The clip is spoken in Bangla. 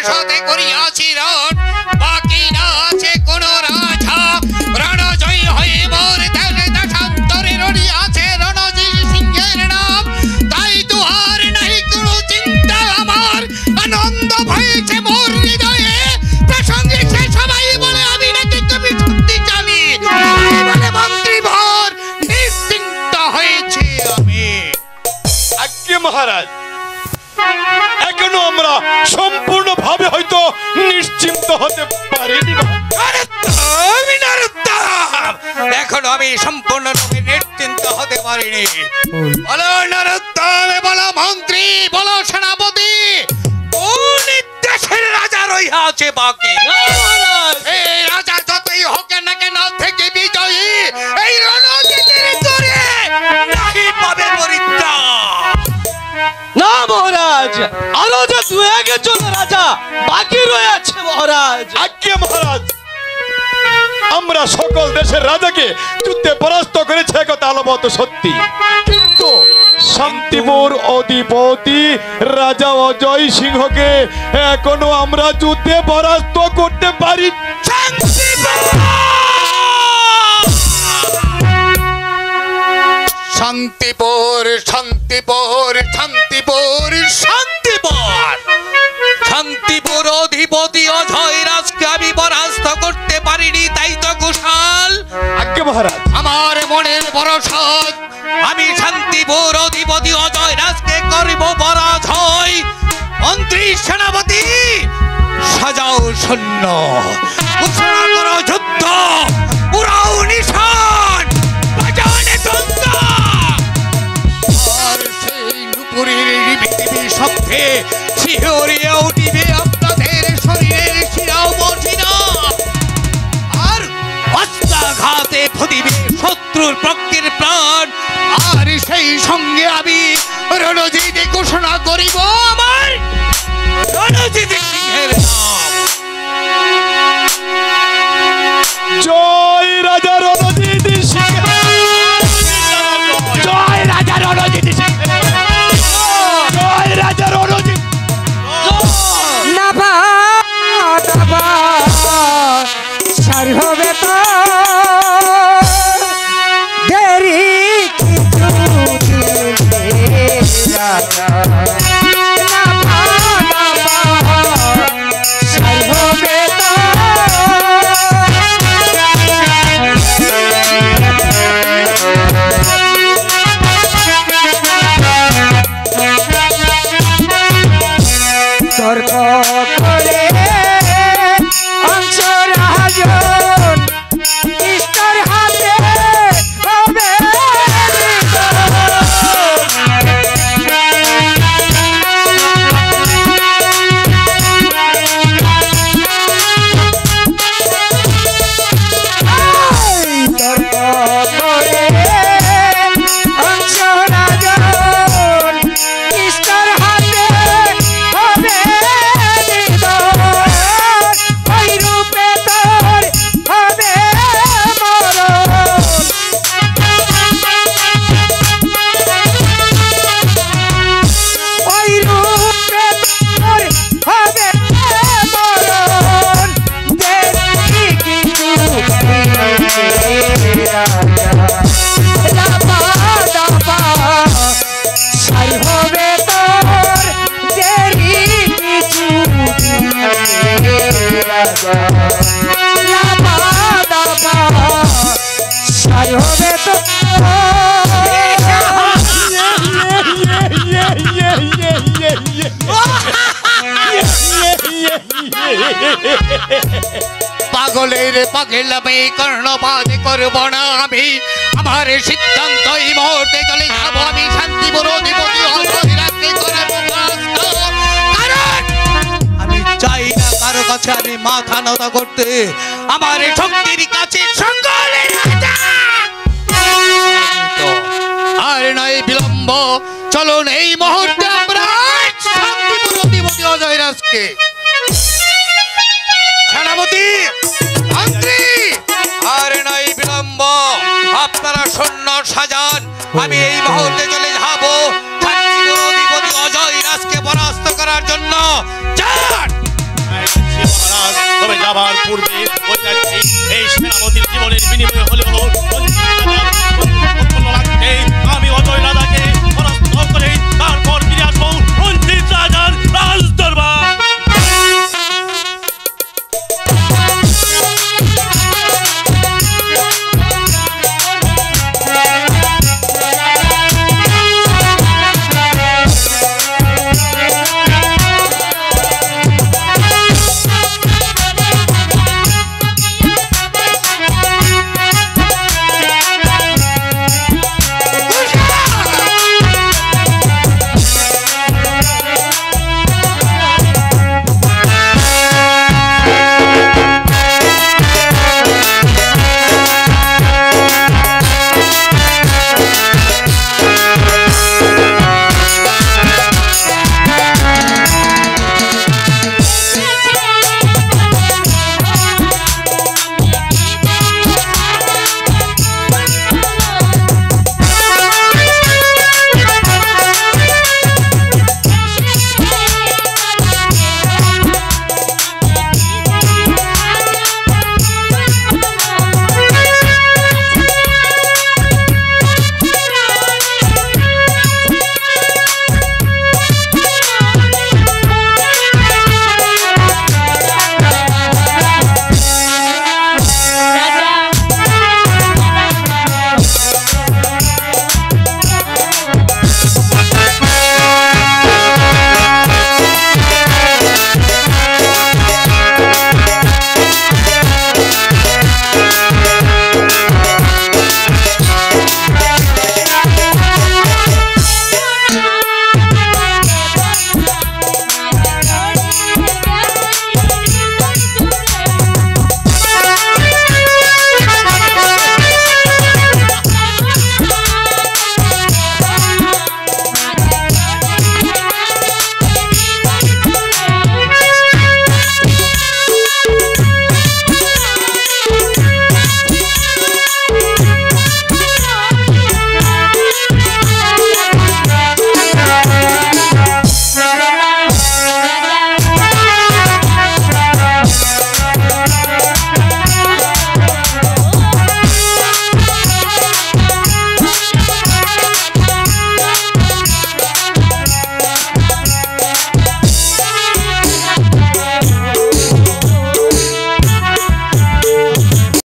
সাথে করিয়াছি রণ, বাকি না আছে কোন রাজা। রণজয়ী হয়ে মোর দেশে দেশান্তরে রড়িয়াছে রণজিৎ সিংহের নাম। তাই তো আর নাই কোনো চিন্তা আমার, আনন্দ হয়েছে মোর হৃদয়ে। প্রসঙ্গে সে সবাই বলে আমি নাকি তুমি শক্তিশালী, বলে মন্ত্রীবর নিশ্চিন্ত হয়েছে আমি। আজ্ঞে মহারাজ, এখনো আমরা সম্পূর্ণ ভাবে হয়তো নিশ্চিন্ত হতে পারিনি। এখনো আমি সম্পূর্ণ নিশ্চিন্ত হতে পারিনি। বলো নরোত্তম, বলো মন্ত্রী, বলো সেনাপতি, কোন দেশের রাজা রইয়া আছে বাকি? এই রাজা যতই হোক না কেন থেকে বিজয়ী এই রণজিতের তোরে নাহি পাবে পরিত্রাণ। না মহারাজ, আরো যে দু একজন রাজা বাকি রয়েছে মহারাজ। আজ্ঞে মহারাজ, আমরা সকল দেশের রাজাকে যুদ্ধে পরাস্ত করেছে একথা আলবত সত্যি, কিন্তু শান্তিপুর অধিপতি রাজা অজয় সিংহকে এখনো আমরা যুদ্ধে পরাস্ত করতে পারি। শান্তিপুর শান্তিপুর শান্তিপুর শান্তিপুর শান্তিপুর অধিপতি অজয় রাজকে আমি পরাস্ত করতে পারিনি, তাই তো কুশাল। আজ্ঞে মহারাজ, আমার মনের ভরসা আমি শান্তিপুর অধিপতি অজয় রাজকে করিব পরাজয়। মন্ত্রী সেনাপতি সাজাও সৈন্য, ঘোষণা করো যুদ্ধ, পুরাও নিশান, বাজানে তন্ত্র। আর সেই নুপুরের পৃথিবী শব্দে শিহরিয়ে উঠিবে আপনাদের শরীরের শিরাও বঠিনা, আর অস্ত্রাঘাতে ফুদিবে শত্রুর পক্ষের প্রাণ। আর সেই সঙ্গে আমি রণজিৎ ঘোষণা করিব আমার রণজিৎ সিংহের নাম। জয় রাজা রণজিৎ সিংহ, জয় রাজা রণজিৎ সিংহ, জয় রাজা রণজিৎ। নাভা নাভা সার হবে তো দেরি কিছু রাজা। নাভা নাভা সার হবে তো তর্ক করে অংশ রাজন ইষ্টর হাতে হবে তর্ক করে অংশ রাজন ইষ্টর হাতে হবে ওই রূপে তোর হবে মরণ। ওই রূপে তোর হবে মরণ। দেখি কিছু লাপা লাপা সাই হবে তোর দেরি কিছু লাপা লাপা সাই হবে তো। পাগলের পাগলামি কর্ণপাত করব না আমি, আমার সিদ্ধান্ত এই মুহূর্তে চলে যাব আমি শান্তিপুর অধিপতি অজয় রাজকে করব পরাস্ত। কারণ আমি চাই না কারো কাছে আমি মাথা নত করতে, আমার শক্তির কাছে সকলে রাজা। আর নয় বিলম্ব, চলুন এই মুহূর্তে আমরা শান্তিপুর অধিপতি অজয় রাজকে। সেনাপতি, মন্ত্রী, আর নয় বিলম্ব, আপনারা সৈন্য সাজান, আমি এই মুহূর্তে চলে যাব শান্তিপুর অধিপতি অজয় রাজকে পরাস্ত করার জন্য। যান। আমার পূর্বে ওই রাজ্যে এই সেনাপতির জীবনের বিনিময়ে হলেও